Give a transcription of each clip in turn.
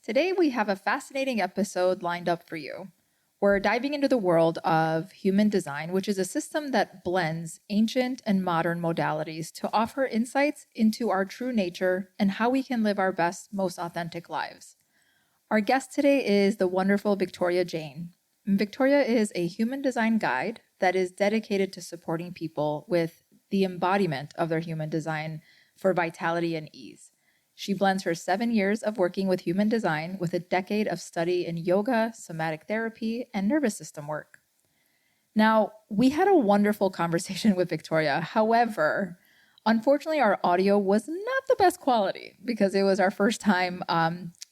Today, we have a fascinating episode lined up for you. We're diving into the world of human design, which is a system that blends ancient and modern modalities to offer insights into our true nature and how we can live our best, most authentic lives. Our guest today is the wonderful Victoria Jane. Victoria is a human design guide that is dedicated to supporting people with the embodiment of their human design for vitality and ease. She blends her 7 years of working with human design with a decade of study in yoga, somatic therapy, and nervous system work. Now, we had a wonderful conversation with Victoria. However, unfortunately, our audio was not the best quality because it was our first time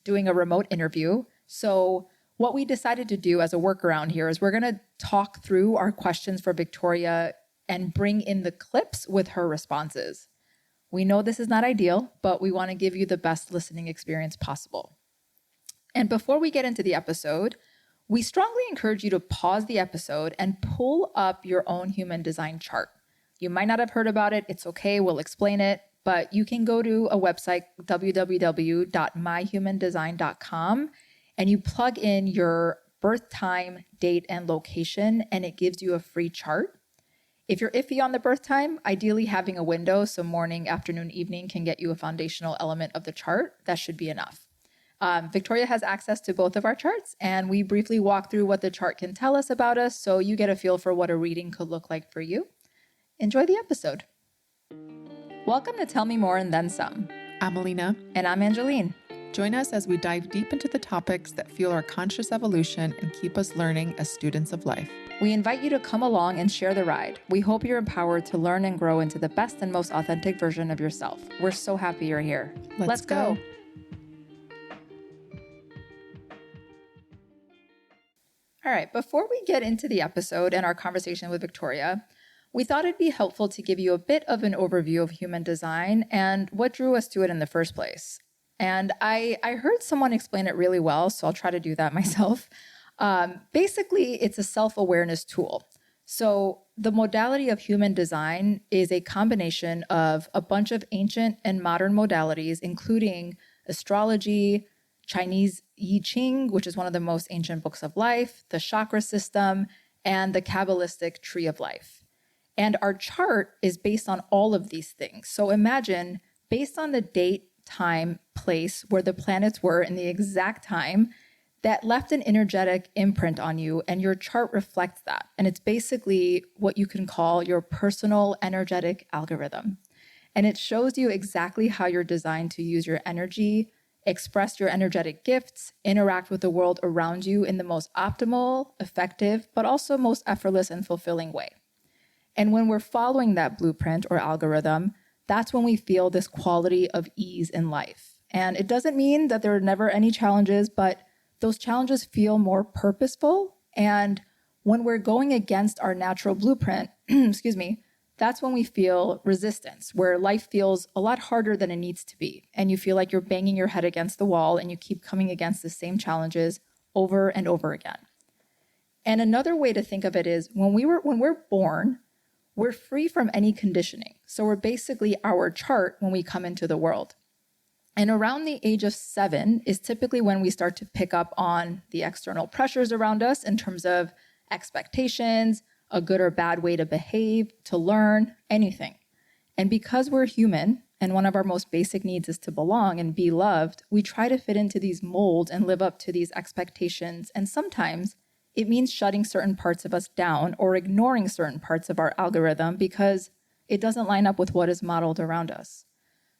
doing a remote interview. So what we decided to do as a workaround here is we're going to talk through our questions for Victoria and bring in the clips with her responses. We know this is not ideal, but we want to give you the best listening experience possible. And before we get into the episode, we strongly encourage you to pause the episode and pull up your own human design chart. You might not have heard about it. It's okay. We'll explain it. But you can go to a website, www.myhumandesign.com, and you plug in your birth time, date, and location, and it gives you a free chart. If you're iffy on the birth time, ideally having a window, so morning, afternoon, evening can get you a foundational element of the chart. That should be enough. Victoria has access to both of our charts, and we briefly walk through what the chart can tell us about us so you get a feel for what a reading could look like for you. Enjoy the episode. Welcome to Tell Me More and Then Some. I'm Alina. And I'm Angeline. Join us as we dive deep into the topics that fuel our conscious evolution and keep us learning as students of life. We invite you to come along and share the ride. We hope you're empowered to learn and grow into the best and most authentic version of yourself. We're so happy you're here. Let's go. All right, before we get into the episode and our conversation with Victoria, we thought it'd be helpful to give you a bit of an overview of human design and what drew us to it in the first place. And I heard someone explain it really well, so I'll try to do that myself. Basically, it's a self-awareness tool. So the modality of human design is a combination of a bunch of ancient and modern modalities, including astrology, Chinese I Ching, which is one of the most ancient books of life, the chakra system, and the Kabbalistic tree of life. And our chart is based on all of these things. So imagine, based on the date, time, place where the planets were in the exact time, that left an energetic imprint on you, and your chart reflects that. And it's basically what you can call your personal energetic algorithm. And it shows you exactly how you're designed to use your energy, express your energetic gifts, interact with the world around you in the most optimal, effective, but also most effortless and fulfilling way. And when we're following that blueprint or algorithm, that's when we feel this quality of ease in life. And it doesn't mean that there are never any challenges, but those challenges feel more purposeful. And when we're going against our natural blueprint, that's when we feel resistance, where life feels a lot harder than it needs to be. And you feel like you're banging your head against the wall and you keep coming against the same challenges over and over again. And another way to think of it is when we're born, we're free from any conditioning. So we're basically our chart when we come into the world. And around the age of 7 is typically when we start to pick up on the external pressures around us in terms of expectations, a good or bad way to behave, to learn, anything. And because we're human, and one of our most basic needs is to belong and be loved, we try to fit into these molds and live up to these expectations. And sometimes it means shutting certain parts of us down or ignoring certain parts of our algorithm because it doesn't line up with what is modeled around us.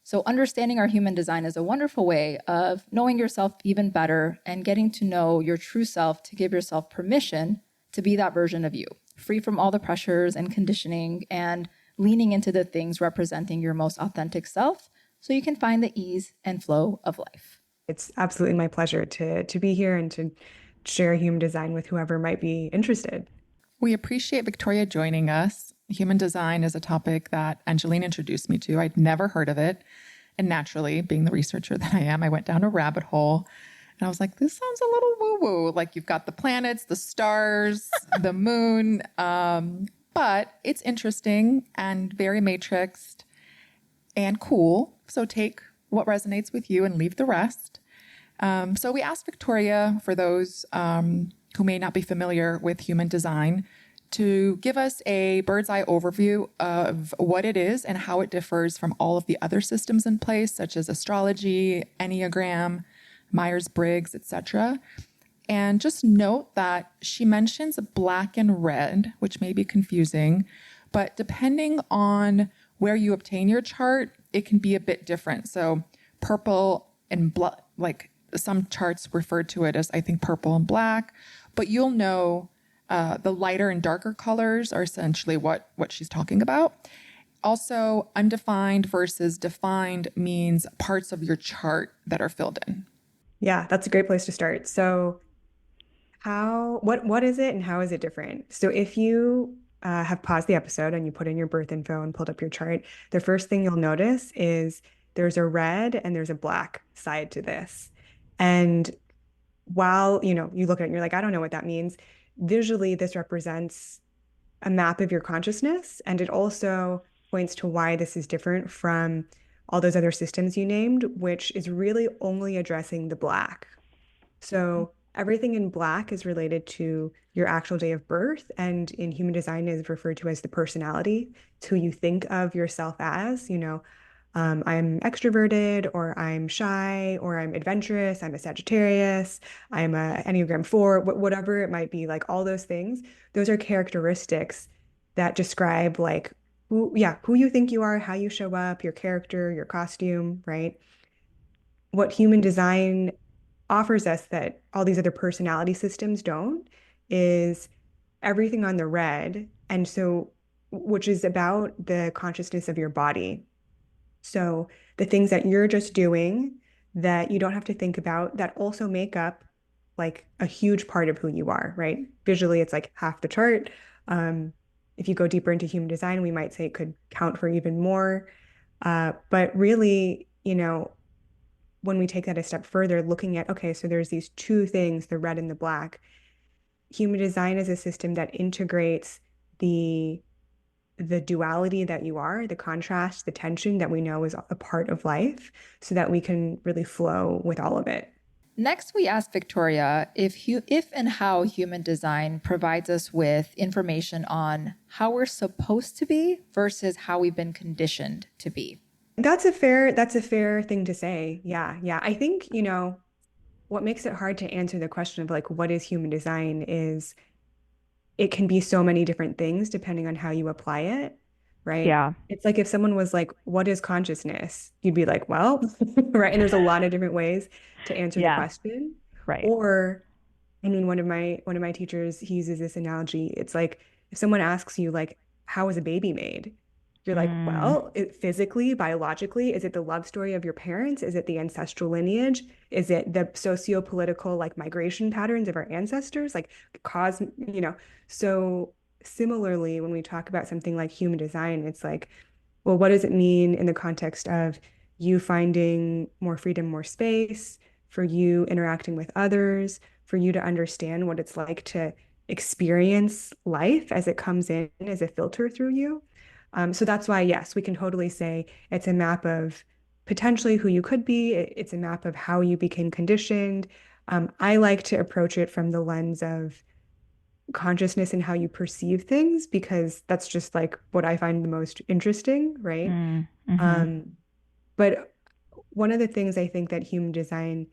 So understanding our human design is a wonderful way of knowing yourself even better and getting to know your true self to give yourself permission to be that version of you, free from all the pressures and conditioning and leaning into the things representing your most authentic self so you can find the ease and flow of life. It's absolutely my pleasure to be here and to share human design with whoever might be interested. We appreciate Victoria joining us. Human design is a topic that Angeline introduced me to. I'd never heard of it. And naturally, being the researcher that I am, I went down a rabbit hole and I was like, this sounds a little woo-woo. Like you've got the planets, the stars, the moon. But it's interesting and very matrixed and cool. So take what resonates with you and leave the rest. So we asked Victoria, for those who may not be familiar with human design, to give us a bird's eye overview of what it is and how it differs from all of the other systems in place, such as astrology, Enneagram, Myers-Briggs, etc. And just note that she mentions black and red, which may be confusing, but depending on where you obtain your chart, it can be a bit different. So purple and black, like some charts refer to it as, I think, purple and black, but you'll know the lighter and darker colors are essentially what she's talking about. Also, undefined versus defined means parts of your chart that are filled in. Yeah, that's a great place to start. So what is it and how is it different? So if you have paused the episode and you put in your birth info and pulled up your chart, the first thing you'll notice is there's a red and there's a black side to this. And while, you look at it and you're like, I don't know what that means. Visually, this represents a map of your consciousness, and it also points to why this is different from all those other systems you named, which is really only addressing the black. So everything in black is related to your actual day of birth, and in human design is referred to as the personality. It's who you think of yourself as, I'm extroverted, or I'm shy, or I'm adventurous, I'm a Sagittarius, I'm a Enneagram 4, whatever it might be, like all those things. Those are characteristics that describe like who you think you are, how you show up, your character, your costume, right? What human design offers us that all these other personality systems don't is everything on the red. And so, which is about the consciousness of your body. So the things that you're just doing that you don't have to think about that also make up like a huge part of who you are, right? Visually, it's like half the chart. If you go deeper into human design, we might say it could count for even more. But really, when we take that a step further, looking at, okay, so there's these two things, the red and the black. Human design is a system that integrates the duality that you are, the contrast, the tension that we know is a part of life, so that we can really flow with all of it. Next, we asked Victoria if and how human design provides us with information on how we're supposed to be versus how we've been conditioned to be. That's a fair thing to say. Yeah. Yeah. I think, what makes it hard to answer the question of like, what is human design is it can be so many different things depending on how you apply it, right? Yeah. It's like if someone was like, what is consciousness? You'd be like, well, right. And there's a lot of different ways to answer the Yeah. question. Right. Or, I mean, one of my teachers, he uses this analogy. It's like if someone asks you, like, how is a baby made? You're like, well, physically, biologically, is it the love story of your parents? Is it the ancestral lineage? Is it the socio-political like migration patterns of our ancestors? Like cause, So similarly, when we talk about something like human design, it's like, well, what does it mean in the context of you finding more freedom, more space, for you interacting with others, for you to understand what it's like to experience life as it comes in as a filter through you? So that's why, yes, we can totally say it's a map of potentially who you could be. It's a map of how you became conditioned. I like to approach it from the lens of consciousness and how you perceive things, because that's just like what I find the most interesting, right? But one of the things I think that human design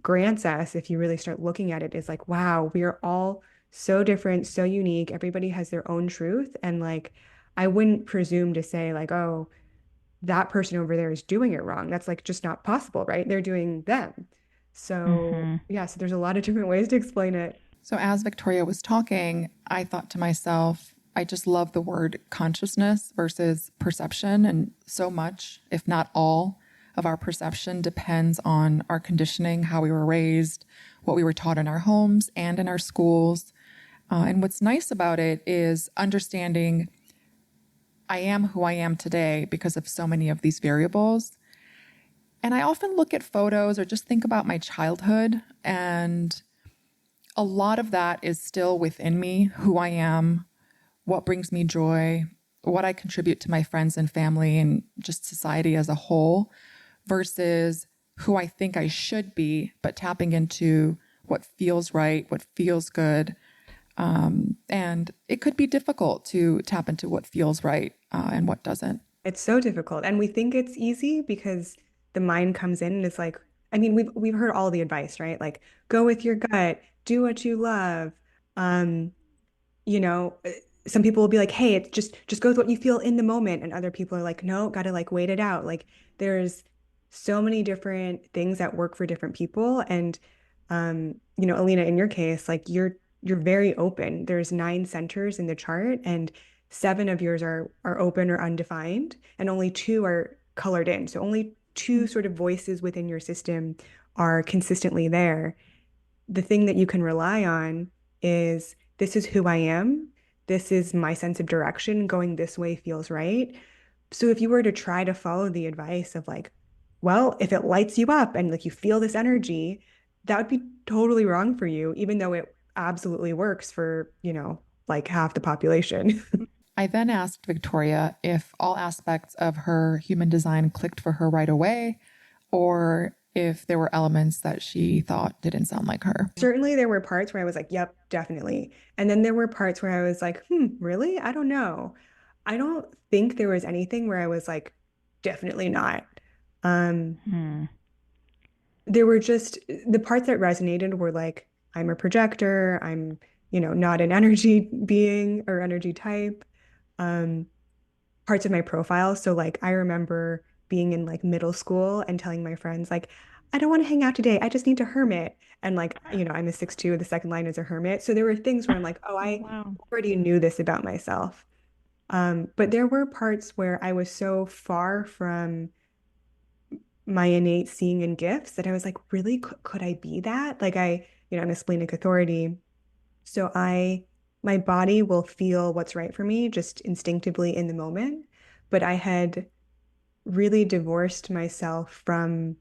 grants us, if you really start looking at it, is like, wow, we are all so different, so unique. Everybody has their own truth. And like, I wouldn't presume to say like, oh, that person over there is doing it wrong. That's like just not possible, right? They're doing them. So yeah, so there's a lot of different ways to explain it. So as Victoria was talking, I thought to myself, I just love the word consciousness versus perception. And so much, if not all, of our perception depends on our conditioning, how we were raised, what we were taught in our homes and in our schools. And what's nice about it is understanding I am who I am today because of so many of these variables. And I often look at photos or just think about my childhood, and a lot of that is still within me, who I am, what brings me joy, what I contribute to my friends and family and just society as a whole, versus who I think I should be, but tapping into what feels right, what feels good. And it could be difficult to tap into what feels right and what doesn't. It's so difficult. And we think it's easy because the mind comes in and it's like, I mean, we've heard all the advice, right? Like go with your gut, do what you love. Um, you know, some people will be like, hey, it's just go with what you feel in the moment. And other people are like, no, gotta like wait it out. Like there's so many different things that work for different people. And Alina, in your case, like you're very open. There's 9 centers in the chart, and 7 of yours are open or undefined, and only 2 are colored in. So only 2 sort of voices within your system are consistently there. The thing that you can rely on is this is who I am. This is my sense of direction. Going this way feels right. So if you were to try to follow the advice of like, well, if it lights you up and like you feel this energy, that would be totally wrong for you, even though it absolutely works for, like half the population. I then asked Victoria if all aspects of her human design clicked for her right away, or if there were elements that she thought didn't sound like her. Certainly there were parts where I was like, yep, definitely. And then there were parts where I was like, really? I don't know. I don't think there was anything where I was like, definitely not. Um, Hmm. there were just the parts that resonated were like, I'm a projector, I'm, not an energy being or energy type. Um, parts of my profile. So like I remember being in like middle school and telling my friends like, I don't want to hang out today. I just need to hermit. And like, I'm a 6'2", the second line is a hermit. So there were things where I'm like, oh, Oh, I wow. already knew this about myself. But there were parts where I was so far from my innate seeing and gifts that I was like, really, could I be that? Like I'm a splenic authority. So my body will feel what's right for me just instinctively in the moment. But I had really divorced myself from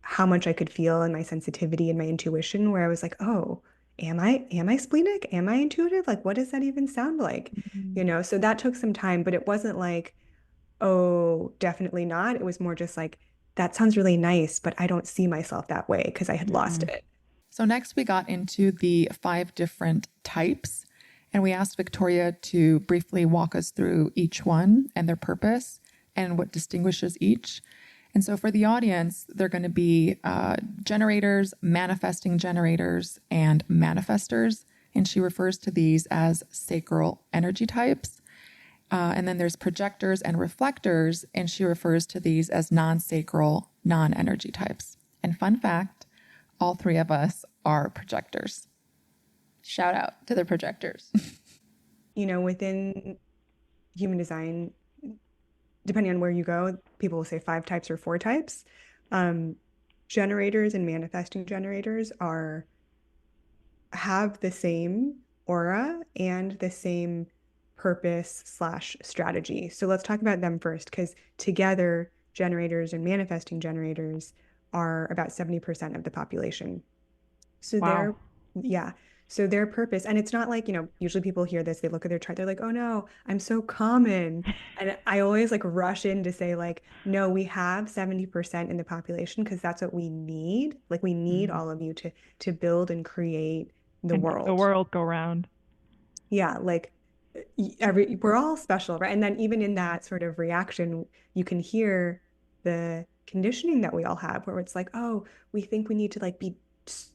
how much I could feel and my sensitivity and my intuition, where I was like, oh, am I splenic? Am I intuitive? Like, what does that even sound like? So that took some time, but it wasn't like, oh, definitely not. It was more just like, that sounds really nice, but I don't see myself that way because I had lost it. So, next we got into the 5 different types, and we asked Victoria to briefly walk us through each one and their purpose and what distinguishes each. And so, for the audience, they're going to be generators, manifesting generators, and manifestors. And she refers to these as sacral energy types. And then there's projectors and reflectors, and she refers to these as non-sacral, non-energy types. And fun fact, all 3 of us are projectors. Shout out to the projectors. Within human design, depending on where you go, people will say 5 types or 4 types. Generators and manifesting generators have the same aura and the same purpose/strategy. So let's talk about them first, because together, generators and manifesting generators are about 70% of the population. So Wow. yeah. So their purpose, and it's not like, usually people hear this, they look at their chart, they're like, oh no, I'm so common. And I always like rush in to say like, no, we have 70% in the population because that's what we need. Like we need all of you to build and create the And make the world. world go round. Yeah, like we're all special, right? And then even in that sort of reaction, you can hear the conditioning that we all have where it's like, oh, we think we need to like be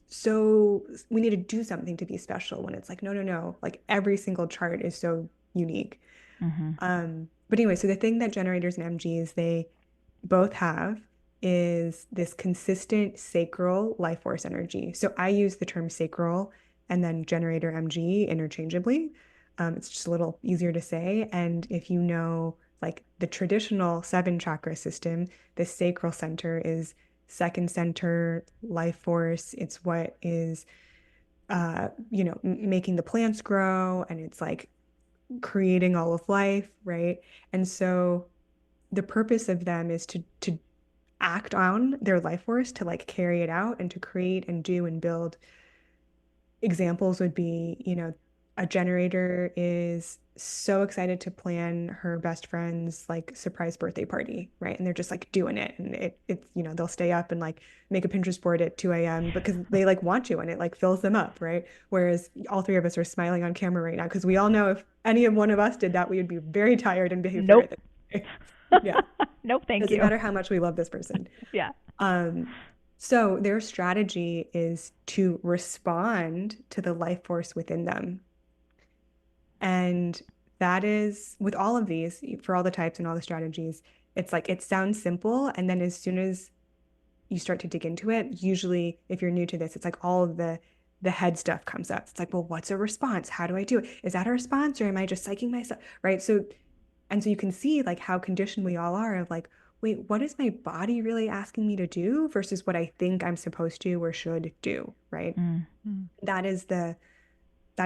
so we need to do something to be special, when it's like, no, no, no, like every single chart is so unique. But anyway, so the thing that generators and MGs they both have is this consistent sacral life force energy. So I use the term sacral and then generator MG interchangeably. It's just a little easier to say. And if you know, like the traditional 7 chakra system, the sacral center is second center life force. It's what is, making the plants grow, and it's like creating all of life, right? And so the purpose of them is to act on their life force, to like carry it out and to create and do and build. Examples would be, A generator is so excited to plan her best friend's like surprise birthday party, right? And they're just like doing it. And it's, they'll stay up and like make a Pinterest board at 2 a.m. because they like want to and it like fills them up, right? Whereas all three of us are smiling on camera right now because we all know if any of one of us did that, we would be very tired and behave very Nope. the way. Yeah. Nope, thank Doesn't you. matter how much we love this person. Yeah. Um, so their strategy is to respond to the life force within them. And that is with all of these, for all the types and all the strategies, it's like it sounds simple. And then as soon as you start to dig into it, usually if you're new to this, it's like all of the head stuff comes up. It's like, well, what's a response? How do I do it? Is that a response or am I just psyching myself? Right. So you can see like how conditioned we all are of like, wait, what is my body really asking me to do versus what I think I'm supposed to or should do, right? Mm. That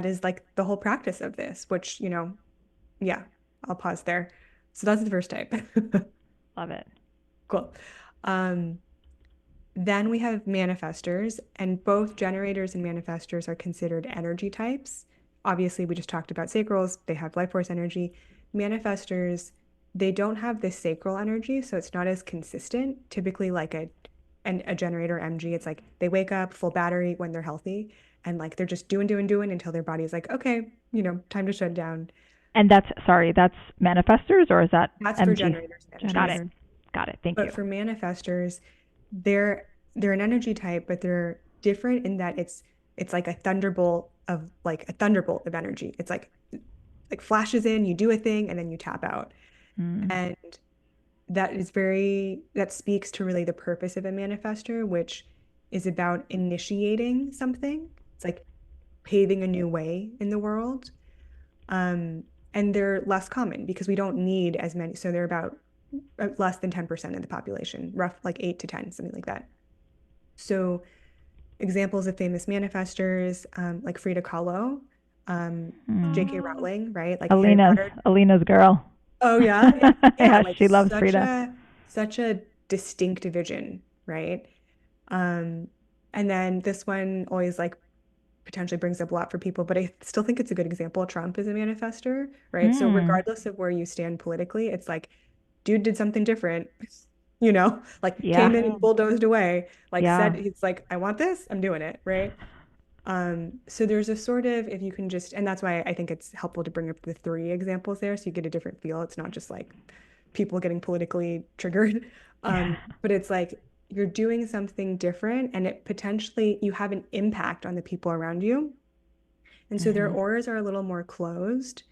is like the whole practice of this, which, yeah, I'll pause there. So that's the first type. Love it. Cool. Then we have manifestors, and both generators and manifestors are considered energy types. Obviously, we just talked about sacrals. They have life force energy. Manifestors, they don't have this sacral energy, so it's not as consistent. Typically, like a generator MG, it's like they wake up full battery when they're healthy, and like they're just doing until their body's like, okay, time to shut down. And that's manifestors, or is that That's for MG? generators. Got it. Got it. Thank you. But for manifestors, they're an energy type, but they're different in that it's like a thunderbolt of energy. It's like flashes in, you do a thing, and then you tap out. And that speaks to really the purpose of a manifestor, which is about initiating something. It's like paving a new way in the world. And they're less common because we don't need as many. So they're about less than 10% of the population, rough like 8 to 10, something like that. So examples of famous manifestors, like Frida Kahlo, J.K. Rowling, right? Like Harry Potter. Alina's girl. Oh yeah. Yeah, like she loves Frida. Such a distinct vision, right? And then this one always like potentially brings up a lot for people, but I still think it's a good example. Trump is a manifestor, right? So regardless of where you stand politically, it's like, dude did something different, like came in and bulldozed away, like said, it's like, I want this, I'm doing it, right? So there's a sort of, if you can just, and that's why I think it's helpful to bring up the 3 examples there so you get a different feel. It's not just like people getting politically triggered, but it's like you're doing something different and it potentially, you have an impact on the people around you. And so their auras are a little more closed,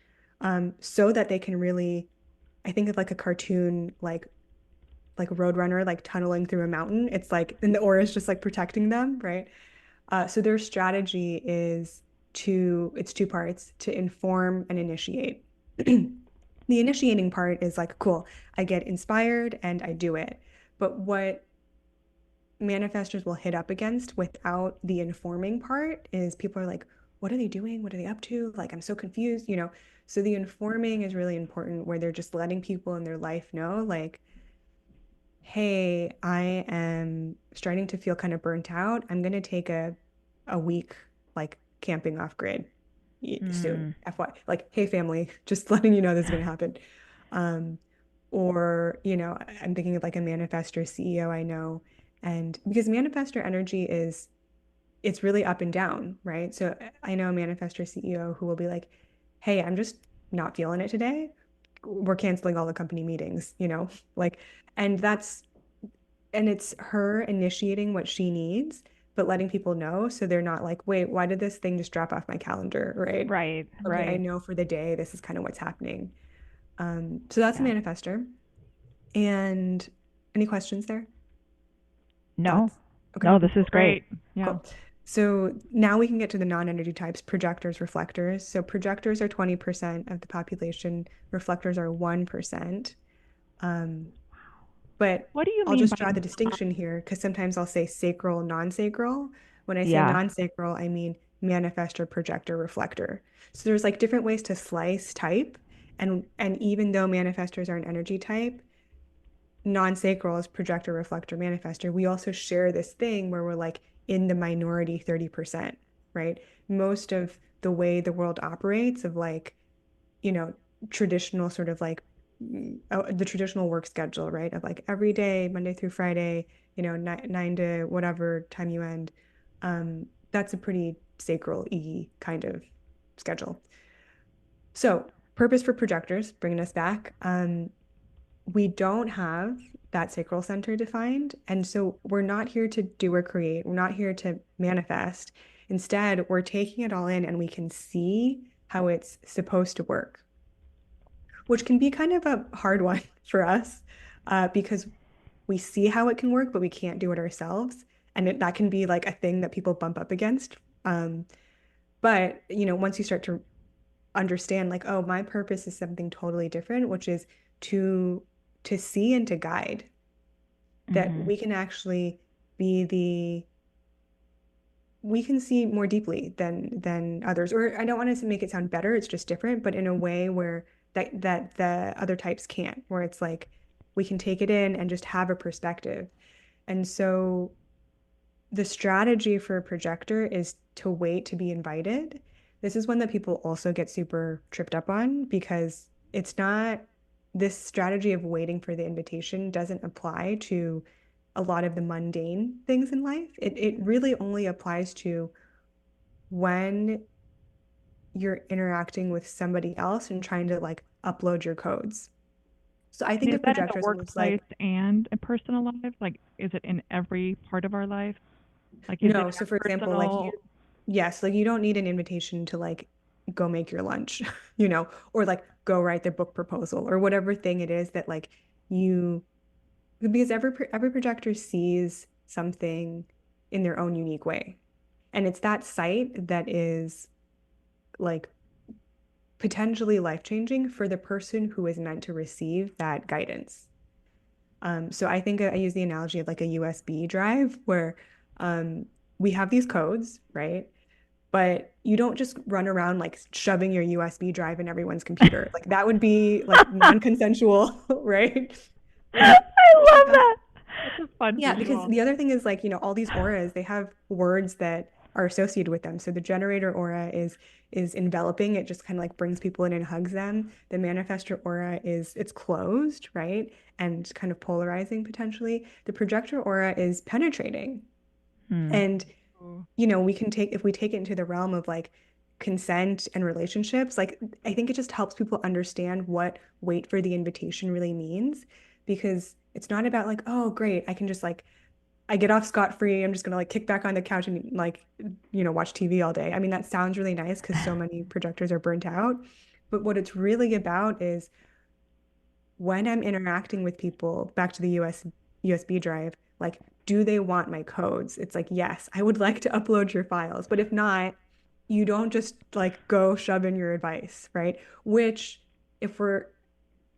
so that they can really, I think of like a cartoon, like Roadrunner, like tunneling through a mountain. It's like, and the aura is just like protecting them, right? So their strategy is it's 2 parts: to inform and initiate. The initiating part is like, cool, I get inspired and I do it. But what manifestors will hit up against without the informing part is people are like, what are they doing? What are they up to? Like, I'm so confused, So the informing is really important, where they're just letting people in their life know, like, hey, I am starting to feel kind of burnt out. I'm going to take a week like camping off grid soon. FY, like, hey, family, just letting you know this is going to happen. Or, I'm thinking of like a manifestor CEO I know. And because manifestor energy it's really up and down, right? So I know a manifestor CEO who will be like, hey, I'm just not feeling it today. We're canceling all the company meetings, like, and it's her initiating what she needs, but letting people know so they're not like, wait, why did this thing just drop off my calendar, right? Right. Okay, I know for the day, this is kind of what's happening. So that's a manifestor. And any questions there? No. Okay. No, this is great. Yeah. Cool. So now we can get to the non-energy types: projectors, reflectors. So projectors are 20% of the population. Reflectors are 1%. But what do you I'll mean just by draw the distinction here, because sometimes I'll say sacral, non-sacral. When I say Yeah. non-sacral, I mean manifestor, projector, reflector. So there's like different ways to slice type. And even though manifestors are an energy type, non-sacral is projector, reflector, manifestor. We also share this thing where we're like in the minority 30%, right? Most of the way the world operates of like, you know, traditional sort of like the traditional work schedule, right? Of like every day, Monday through Friday, you know, nine to whatever time you end. That's a pretty sacral-y kind of schedule. So, purpose for projectors, bringing us back. We don't have that sacral center defined. And so we're not here to do or create. We're not here to manifest. Instead, we're taking it all in and we can see how it's supposed to work, which can be kind of a hard one for us because we see how it can work, but we can't do it ourselves. And that can be like a thing that people bump up against. But, you know, once you start to understand like, oh, my purpose is something totally different, which is to see and to guide, that we can actually be we can see more deeply than others. Or I don't want to make it sound better, it's just different, but in a way where that the other types can't, where it's like we can take it in and just have a perspective. And so the strategy for a projector is to wait to be invited. This is one that people also get super tripped up on because it's not, this strategy of waiting for the invitation doesn't apply to a lot of the mundane things in life. It really only applies to when you're interacting with somebody else and trying to like upload your codes. So I think Is of that in the projectors almost workplace like, and in personal lives? Like, is it in every part of our life? Like, is it no. in So our for example, like personal? yes, like you don't need an invitation to like go make your lunch, you know, or like go write the book proposal or whatever thing it is that like you, because every projector sees something in their own unique way. And it's that sight that is like potentially life-changing for the person who is meant to receive that guidance. So I think I use the analogy of like a USB drive where we have these codes, right? But you don't just run around like shoving your USB drive in everyone's computer. Like that would be like non-consensual, right? Like I you love have, that. That's a fun yeah, because visual. the other thing is like, you know, all these auras, they have words that are associated with them. So the generator aura is enveloping. It just kind of like brings people in and hugs them. The manifestor aura is it's closed, right? And kind of polarizing potentially. The projector aura is penetrating. Hmm. And you know, we can take, if we take it into the realm of like consent and relationships, like I think it just helps people understand what wait for the invitation really means, because it's not about like, oh, great, I can just like, I get off scot-free. I'm just gonna like kick back on the couch and like, you know, watch TV all day. I mean, that sounds really nice because so many projectors are burnt out. But what it's really about is when I'm interacting with people, back to the USB drive, like, do they want my codes? It's like, yes, I would like to upload your files. But if not, you don't just like go shove in your advice, right? Which, if we're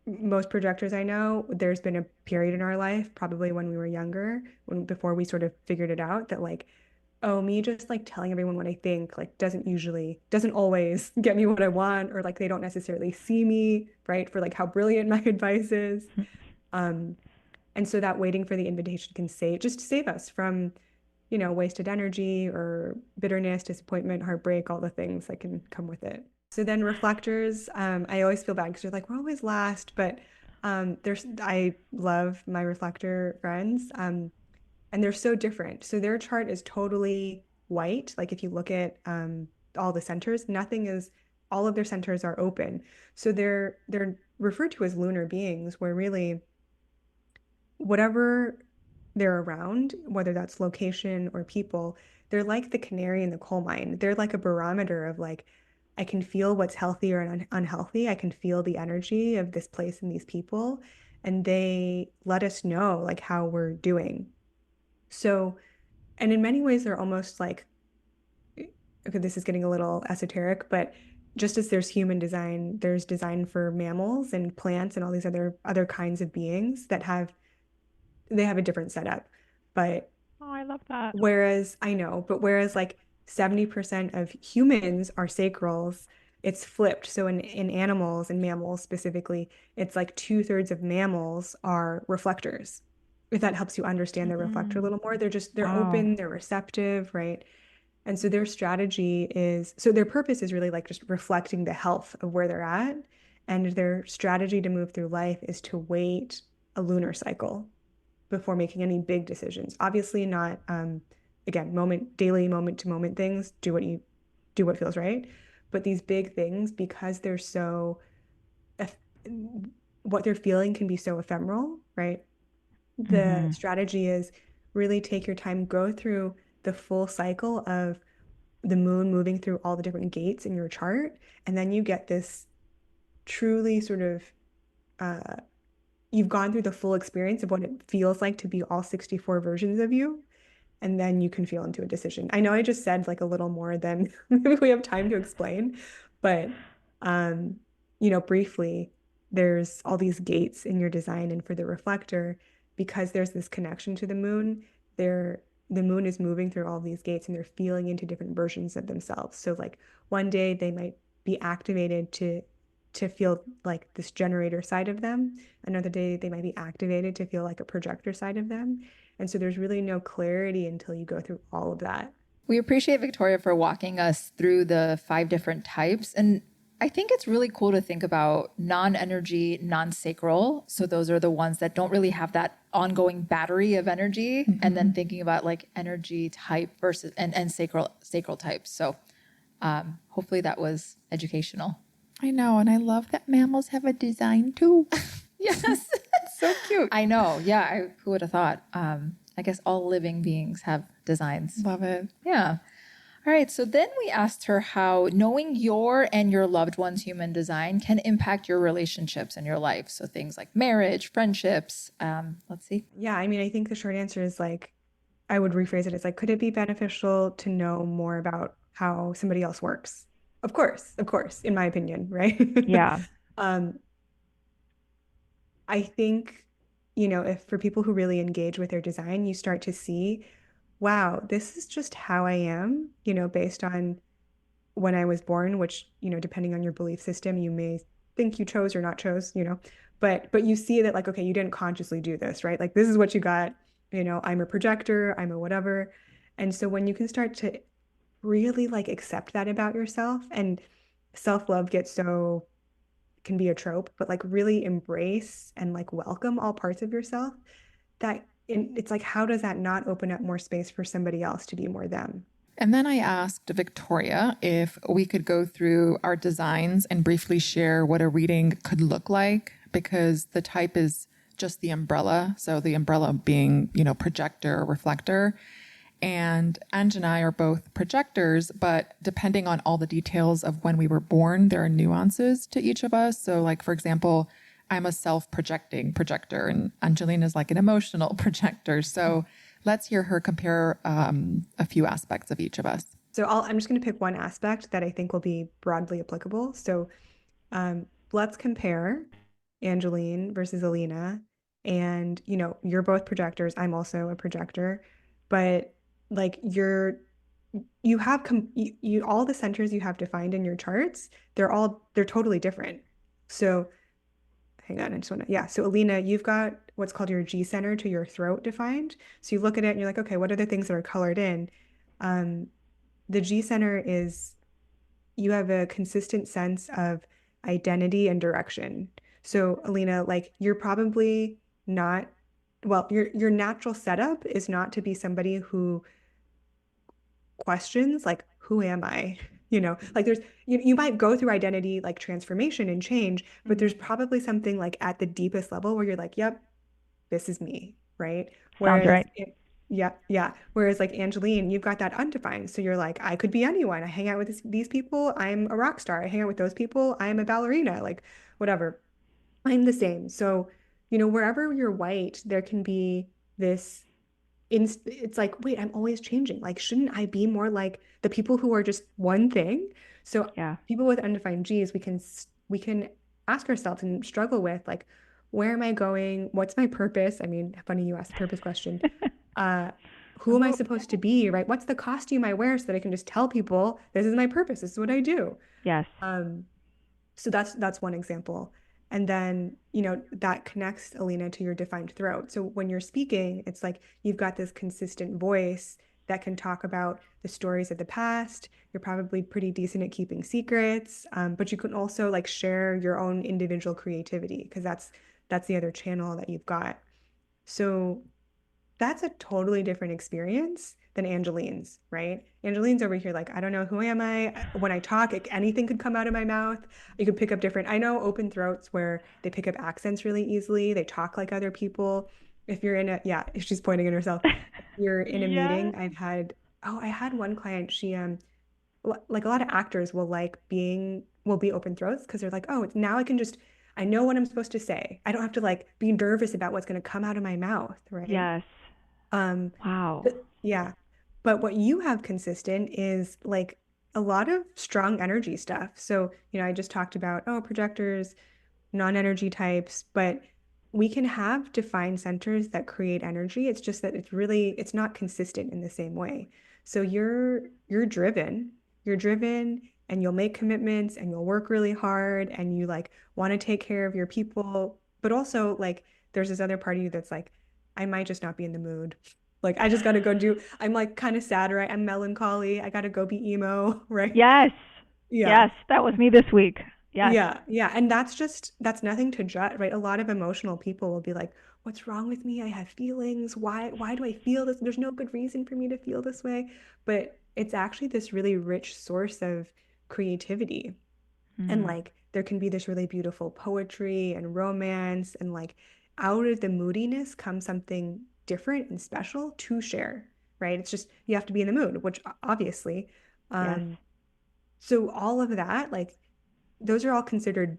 most projectors I know, there's been a period in our life, probably when we were younger, before we sort of figured it out, that like, oh, me just like telling everyone what I think like doesn't always get me what I want, or like they don't necessarily see me, right, for like how brilliant my advice is. Um, and so that waiting for the invitation can save us from, you know, wasted energy or bitterness, disappointment, heartbreak, all the things that can come with it. So then reflectors, I always feel bad because they're like, we're always last, but I love my reflector friends. And they're so different. So their chart is totally white. Like if you look at all the centers, all of their centers are open. So they're referred to as lunar beings, where really whatever they're around, whether that's location or people, they're like the canary in the coal mine. They're like a barometer of like, I can feel what's healthy or unhealthy. I can feel the energy of this place and these people, and they let us know like how we're doing. So, and in many ways, they're almost like, okay, this is getting a little esoteric, but just as there's human design, there's design for mammals and plants and all these other kinds of beings that they have a different setup. But Oh, I love that. whereas like 70% of humans are sacrals, it's flipped. So in animals and mammals specifically, it's like 2/3 of mammals are reflectors. If that helps you understand the reflector a little more, they're Wow. open, they're receptive, right? And so their strategy is, so their purpose is really like just reflecting the health of where they're at. And their strategy to move through life is to wait a lunar cycle before making any big decisions. Obviously not, again, daily moment to moment things, do what feels right. But these big things, because they're so, what they're feeling can be so ephemeral, right? The strategy is really take your time, go through the full cycle of the moon moving through all the different gates in your chart. And then you get this truly sort of, you've gone through the full experience of what it feels like to be all 64 versions of you. And then you can feel into a decision. I know I just said like a little more than maybe we have time to explain, but briefly, there's all these gates in your design, and for the reflector, because there's this connection to the moon, the moon is moving through all these gates and they're feeling into different versions of themselves. So like one day they might be activated to feel like this generator side of them. Another day they might be activated to feel like a projector side of them. And so there's really no clarity until you go through all of that. We appreciate Victoria for walking us through the 5 different types. And I think it's really cool to think about non-energy, non-sacral. So those are the ones that don't really have that ongoing battery of energy. And then thinking about like energy type versus and sacral types. So hopefully that was educational. I know. And I love that mammals have a design too. Yes. So cute. I know. Yeah. Who would have thought? I guess all living beings have designs. Love it. Yeah. All right. So then we asked her how knowing your and your loved one's human design can impact your relationships in your life. So things like marriage, friendships. Let's see. Yeah. I mean, I think the short answer is like, I would rephrase it as like, could it be beneficial to know more about how somebody else works? Of course, in my opinion, right? Yeah. I think, if for people who really engage with their design, you start to see, wow, this is just how I am, based on when I was born, which, depending on your belief system, you may think you chose or not chose, but you see that like, okay, you didn't consciously do this, right? Like this is what you got, I'm a projector, I'm a whatever. And so when you can start to really like accept that about yourself, and self-love can be a trope, but like really embrace and like welcome all parts of yourself, it's like, how does that not open up more space for somebody else to be more them? And then I asked Victoria if we could go through our designs and briefly share what a reading could look like, because the type is just the umbrella. So the umbrella being, projector or reflector. And Ange and I are both projectors, but depending on all the details of when we were born, there are nuances to each of us. So like, for example, I'm a self-projecting projector and Angelina is like an emotional projector. So let's hear her compare a few aspects of each of us. So I'm just going to pick one aspect that I think will be broadly applicable. So let's compare Angeline versus Alina. And, you're both projectors. I'm also a projector. But like you have all the centers you have defined in your charts, they're totally different. So hang on, I just want to, yeah. So Alina, you've got what's called your G center to your throat defined. So you look at it and you're like, okay, what are the things that are colored in? The G center is, you have a consistent sense of identity and direction. So Alina, like you're probably not, well, your natural setup is not to be somebody who questions like, who am I? Like there's, you might go through identity like transformation and change, but there's probably something like at the deepest level where you're like, yep, this is me, right? Sounds right. Yeah. Whereas like Angeline, you've got that undefined. So you're like, I could be anyone. I hang out with these people. I'm a rock star. I hang out with those people. I'm a ballerina, like whatever. I'm the same. So, wherever you're white, there can be this, it's like, wait, I'm always changing. Like, shouldn't I be more like the people who are just one thing? So Yeah. people with undefined G's, we can ask ourselves and struggle with like, where am I going? What's my purpose? I mean, funny you asked the purpose question. Who am I supposed to be, right? What's the costume I wear so that I can just tell people this is my purpose, this is what I do? Yes. So that's one example. And then, that connects, Alina, to your defined throat. So when you're speaking, it's like you've got this consistent voice that can talk about the stories of the past. You're probably pretty decent at keeping secrets, but you can also like share your own individual creativity because that's the other channel that you've got. So that's a totally different experience than Angeline's, right? Angeline's over here, like, I don't know, who am I? When I talk, anything could come out of my mouth. You could pick up different, I know open throats where they pick up accents really easily. They talk like other people. If you're in a, yeah, if she's pointing at herself. If you're in a Yes. meeting, I had one client, she, like a lot of actors will be open throats because they're like, oh, it's now I can just, I know what I'm supposed to say. I don't have to like be nervous about what's going to come out of my mouth, right? Yes. Um, Wow. yeah. But what you have consistent is like a lot of strong energy stuff. So, I just talked about, oh, projectors, non-energy types, but we can have defined centers that create energy. It's just that it's not consistent in the same way. So you're driven, and you'll make commitments and you'll work really hard and you like want to take care of your people, but also like there's this other part of you that's like, I might just not be in the mood. Like I just gotta go I'm like kind of sad, right? I'm melancholy. I gotta go be emo, right? Yes. Yeah. Yes, that was me this week. Yes. Yeah, yeah. And that's nothing to judge, right? A lot of emotional people will be like, what's wrong with me? I have feelings. Why do I feel this? There's no good reason for me to feel this way. But it's actually this really rich source of creativity. And Mm. like there can be this really beautiful poetry and romance and like out of the moodiness comes something different and special to share, right? It's just you have to be in the mood, which obviously. Yes. Um, so all of that, like those are all considered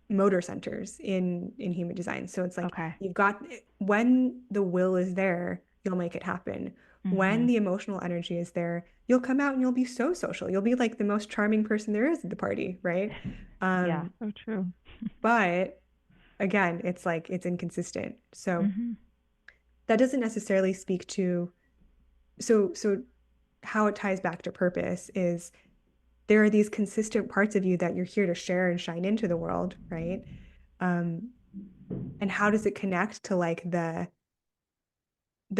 motor centers in human design. So it's like Okay. you've got when the will is there, you'll make it happen. When Mhm. the emotional energy is there, you'll come out and you'll be so social. You'll be like the most charming person there is at the party, right? Yeah, Um, so true. but again, it's like it's inconsistent. So Mhm. that doesn't necessarily speak to so how it ties back to purpose is there are these consistent parts of you that you're here to share and shine into the world, right? Um, and how does it connect to like the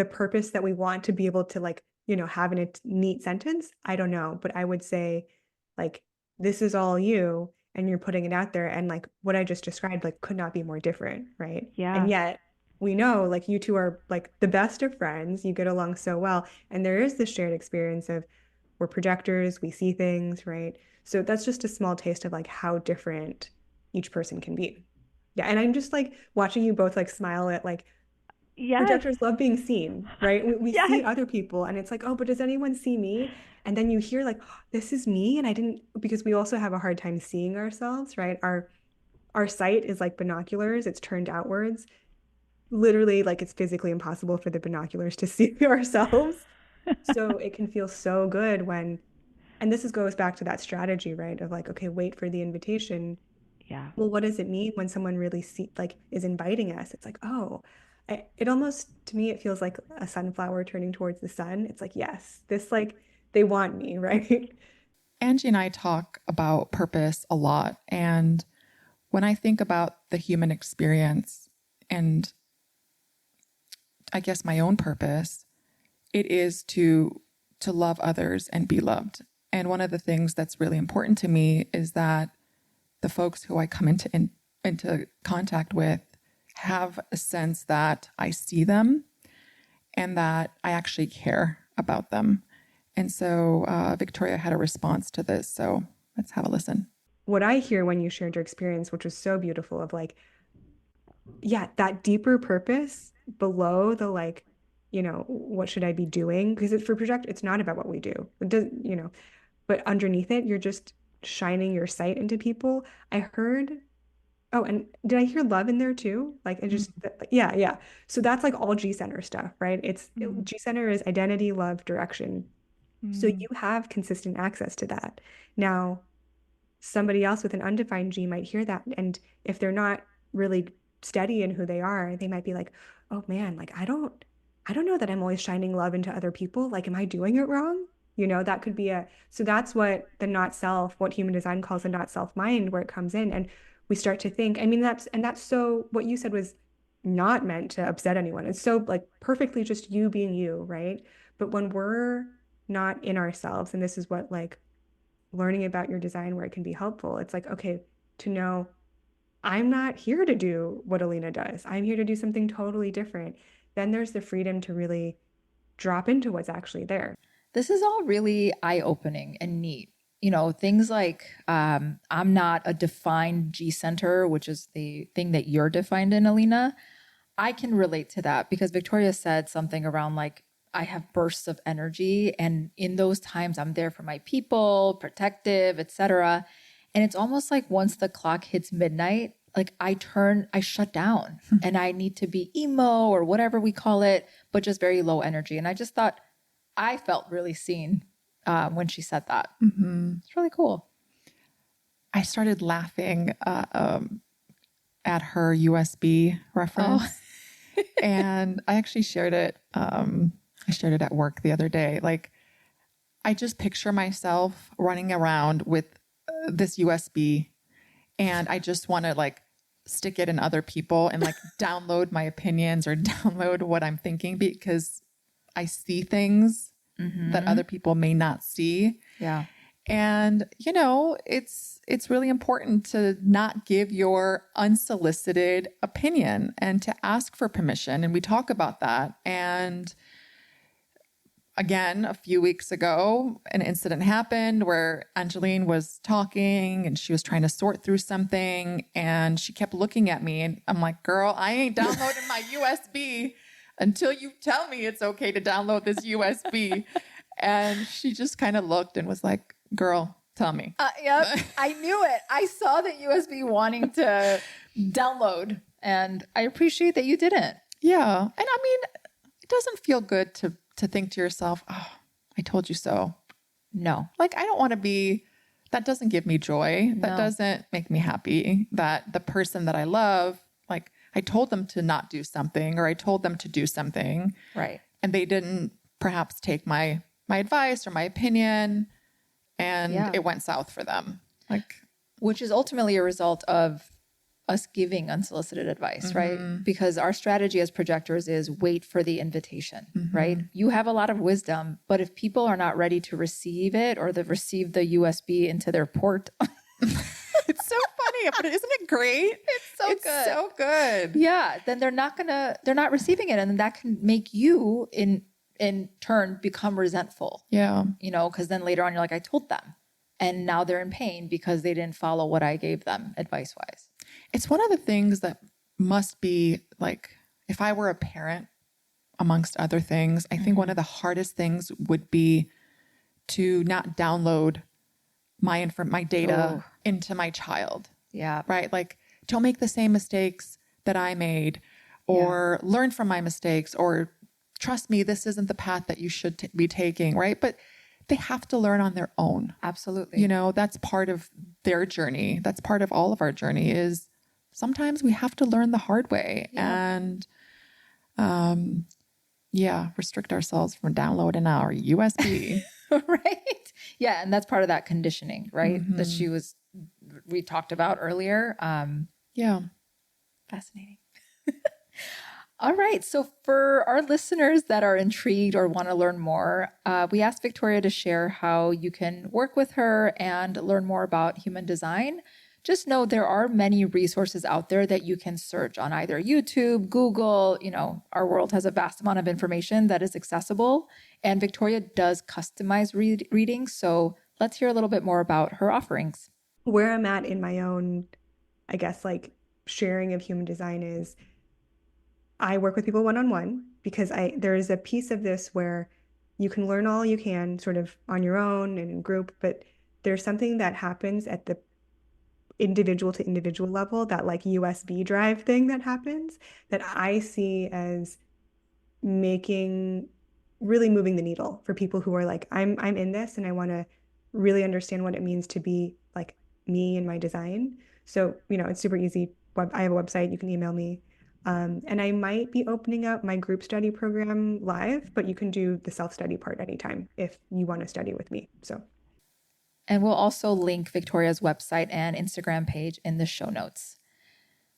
purpose that we want to be able to like, have in a neat sentence? I don't know, but I would say like this is all you and you're putting it out there and like what I just described like could not be more different, right? And Yeah. yet we know like you two are like the best of friends, you get along so well, and there is this shared experience of we're projectors, we see things, right? So that's just a small taste of like how different each person can be. Yeah, and I'm just like watching you both like smile at like Yes. projectors love being seen, right? We see Yes. other people and it's like, oh, but does anyone see me? And then you hear like, oh, this is me. And I didn't, because we also have a hard time seeing ourselves, right? Our sight is like binoculars, it's turned outwards. Literally, like it's physically impossible for the binoculars to see ourselves. So it can feel so good when, and goes back to that strategy, right? Of like, okay, wait for the invitation. Yeah. Well, what does it mean when someone really is inviting us? It's like, oh, it almost to me it feels like a sunflower turning towards the sun. It's like, yes, this like they want me, right? Angie and I talk about purpose a lot. And when I think about the human experience and I guess my own purpose, it is to love others and be loved. And one of the things that's really important to me is that the folks who I come into contact with have a sense that I see them and that I actually care about them. And so Victoria had a response to this. So let's have a listen. What I hear when you shared your experience, which was so beautiful, of like, yeah, that deeper purpose below the like, what should I be doing? Because it's for project, it's not about what we do. It does, but underneath it, you're just shining your sight into people. I heard, oh, and did I hear love in there too? Like, I just, yeah, yeah. So that's like all G center stuff, right? Mm. G center is identity, love, direction. So Mm. you have consistent access to that. Now, somebody else with an undefined G might hear that. And if they're not really steady in who they are, they might be like, oh man, like I don't know that I'm always shining love into other people. Like, am I doing it wrong? That could be so that's what the not self, what human design calls the not self mind, where it comes in. And we start to think, I mean, that's so what you said was not meant to upset anyone. It's so like perfectly just you being you, right? But when we're not in ourselves, and this is what like learning about your design where it can be helpful, it's like, okay, to know I'm not here to do what Alina does. I'm here to do something totally different. Then there's the freedom to really drop into what's actually there. This is all really eye-opening and neat. Things like I'm not a defined G center, which is the thing that you're defined in, Alina. I can relate to that because Victoria said something around like, I have bursts of energy. And in those times, I'm there for my people, protective, etc. And it's almost like once the clock hits midnight, like I shut down and I need to be emo or whatever we call it, but just very low energy. And I just thought I felt really seen when she said that. It's really cool. I started laughing at her USB reference. And I actually shared it. I shared it at work the other day. Like, I just picture myself running around with this USB, and I just want to like stick it in other people and like download my opinions or download what I'm thinking because I see things that other people may not see. Yeah. And, it's really important to not give your unsolicited opinion and to ask for permission. And we talk about that. And again, a few weeks ago, an incident happened where Angeline was talking and she was trying to sort through something and she kept looking at me and I'm like, girl, I ain't downloading my USB until you tell me it's okay to download this USB. And she just kind of looked and was like, girl, tell me. Yep. I knew it. I saw the USB wanting to download and I appreciate that you didn't. Yeah. And I mean, it doesn't feel good to think to yourself, oh, I told you so. No. Like, I don't want to be, that doesn't give me joy. That doesn't make me happy that the person that I love, like I told them to not do something or I told them to do something. Right. And they didn't perhaps take my advice or my opinion and it went south for them. Like, which is ultimately a result of us giving unsolicited advice, right? Because our strategy as projectors is wait for the invitation, right? You have a lot of wisdom, but if people are not ready to receive it or receive the USB into their port, it's so funny, but isn't it great? It's so good. Yeah, then they're not receiving it, and that can make you in turn become resentful. Yeah, because then later on you're like, I told them, and now they're in pain because they didn't follow what I gave them advice wise. It's one of the things that must be like, if I were a parent, amongst other things, I think one of the hardest things would be to not download my data into my child. Yeah. Right. Like, don't make the same mistakes that I made or learn from my mistakes or trust me, this isn't the path that you should be taking. Right. But they have to learn on their own. Absolutely. That's part of their journey. That's part of all of our journey is sometimes we have to learn the hard way and, restrict ourselves from downloading our USB. Right. Yeah. And that's part of that conditioning, right? That we talked about earlier. Fascinating. All right. So for our listeners that are intrigued or want to learn more, we asked Victoria to share how you can work with her and learn more about human design. Just know there are many resources out there that you can search on either YouTube, Google. Our world has a vast amount of information that is accessible, and Victoria does customize readings. So let's hear a little bit more about her offerings. Where I'm at in my own, I guess, like sharing of human design is I work with people one-on-one because there is a piece of this where you can learn all you can sort of on your own and in group, but there's something that happens at the individual to individual level, that like USB drive thing that happens that I see as really moving the needle for people who are like, I'm in this and I want to really understand what it means to be like me and my design. So, it's super easy. I have a website, you can email me. And I might be opening up my group study program live, but you can do the self-study part anytime if you want to study with me. And we'll also link Victoria's website and Instagram page in the show notes.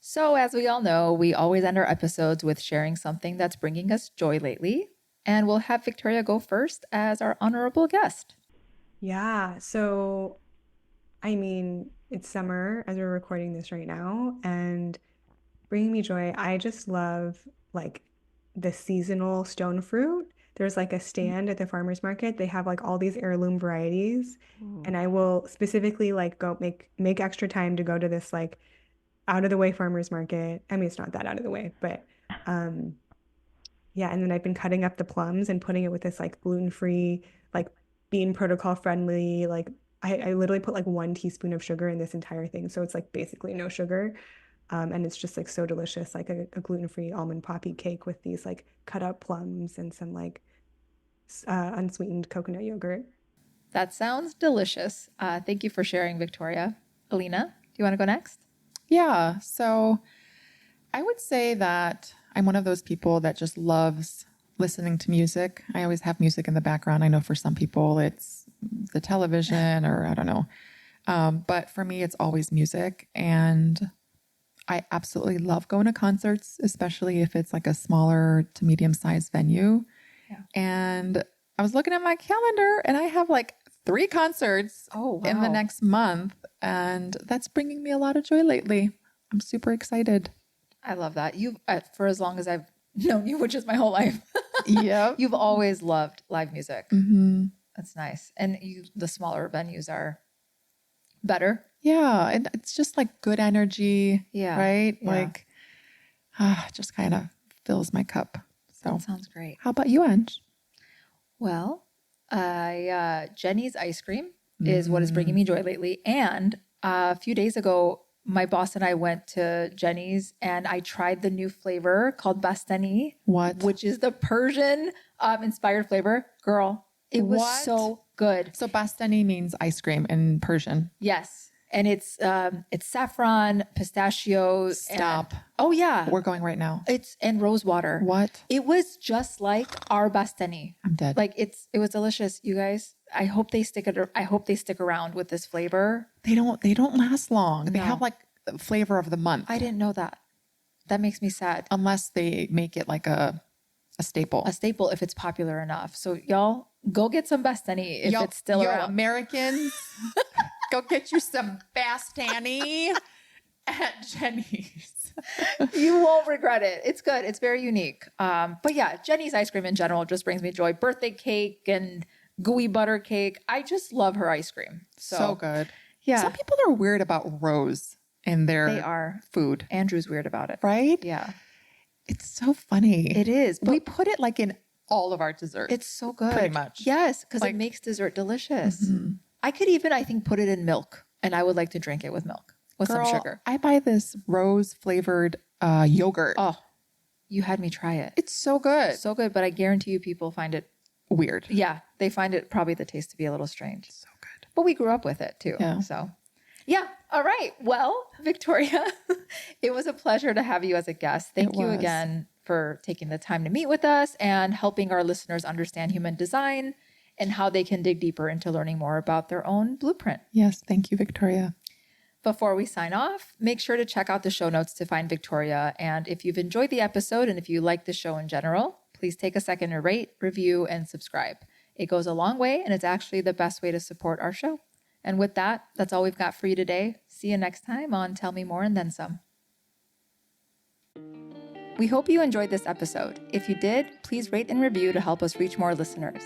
So as we all know, we always end our episodes with sharing something that's bringing us joy lately. And we'll have Victoria go first as our honorable guest. Yeah. So, I mean, it's summer as we're recording this right now, and bringing me joy. I just love like the seasonal stone fruit. There's like a stand at the farmer's market. They have like all these heirloom varieties, and I will specifically like go make extra time to go to this like out of the way farmer's market. I mean, it's not that out of the way, but um yeah, and then I've been cutting up the plums and putting it with this like gluten-free, like bean protocol friendly, like I literally put like 1 teaspoon of sugar in this entire thing. So it's like basically no sugar. And it's just like so delicious, like a gluten-free almond poppy cake with these like cut up plums and some like unsweetened coconut yogurt. That sounds delicious. Thank you for sharing, Victoria. Alina, do you want to go next? Yeah. So I would say that I'm one of those people that just loves listening to music. I always have music in the background. I know for some people it's the television or I don't know. But for me, it's always music. And I absolutely love going to concerts, especially if it's like a smaller to medium sized venue. Yeah. And I was looking at my calendar and I have like 3 concerts in the next month. And that's bringing me a lot of joy lately. I'm super excited. I love that. You've, for as long as I've known you, which is my whole life, Yep. you've always loved live music. Mm-hmm. That's nice. And the smaller venues are better. Yeah. And it's just like good energy. Yeah. Right? Yeah. Like, just kind of fills my cup. So, That sounds great. how about you, Ange? Well, Jenny's ice cream is what is bringing me joy lately. And a few days ago, my boss and I went to Jenny's and I tried the new flavor called Bastani. What? Which is the Persian inspired flavor. Girl, it was What? so good. So bastani means ice cream in Persian. Yes. And it's saffron, pistachios. Stop. Oh yeah. We're going right now. And rose water. What? It was just like our Bastani. I'm dead. Like it was delicious, you guys. I hope they stick around with this flavor. They don't last long. They No. have like the flavor of the month. I didn't know that. That makes me sad. Unless they make it like a staple. A staple if it's popular enough. So y'all go get some Bastani if it's still around. Americans, go get you some Bastani at Jenny's. You won't regret it. It's good. It's very unique. But yeah, Jenny's ice cream in general just brings me joy. Birthday cake and gooey butter cake. I just love her ice cream. So good. Yeah. Some people are weird about rose in their They are. food, Andrew's weird about it. right? Yeah. It's so funny. It is. But We put it like in all of our desserts. it's so good. Pretty much. Yes, because Like- it makes dessert delicious. I could even, I think, put it in milk and I would like to drink it with milk, with Girl, some sugar. I buy this rose flavored yogurt. Oh, you had me try it. It's so good. So good, but I guarantee you people find it, Weird. yeah, they find it probably the taste to be a little strange. So good. But we grew up with it too. Yeah. So, yeah. All right. Well, Victoria, it was a pleasure to have you as a guest. Thank It you was. again for taking the time to meet with us and helping our listeners understand human design and how they can dig deeper into learning more about their own blueprint. Yes. Thank you, Victoria. Before we sign off, make sure to check out the show notes to find Victoria. And if you've enjoyed the episode and if you like the show in general, please take a second to rate, review, and subscribe. It goes a long way, and it's actually the best way to support our show. And with that, that's all we've got for you today. See you next time on Tell Me More and Then Some. We hope you enjoyed this episode. If you did, please rate and review to help us reach more listeners.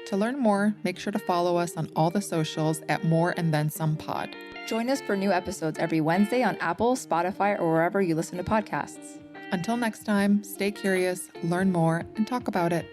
To learn more, make sure to follow us on all the socials at moreandthensomepod. Join us for new episodes every Wednesday on Apple, Spotify, or wherever you listen to podcasts. Until next time, stay curious, learn more, and talk about it.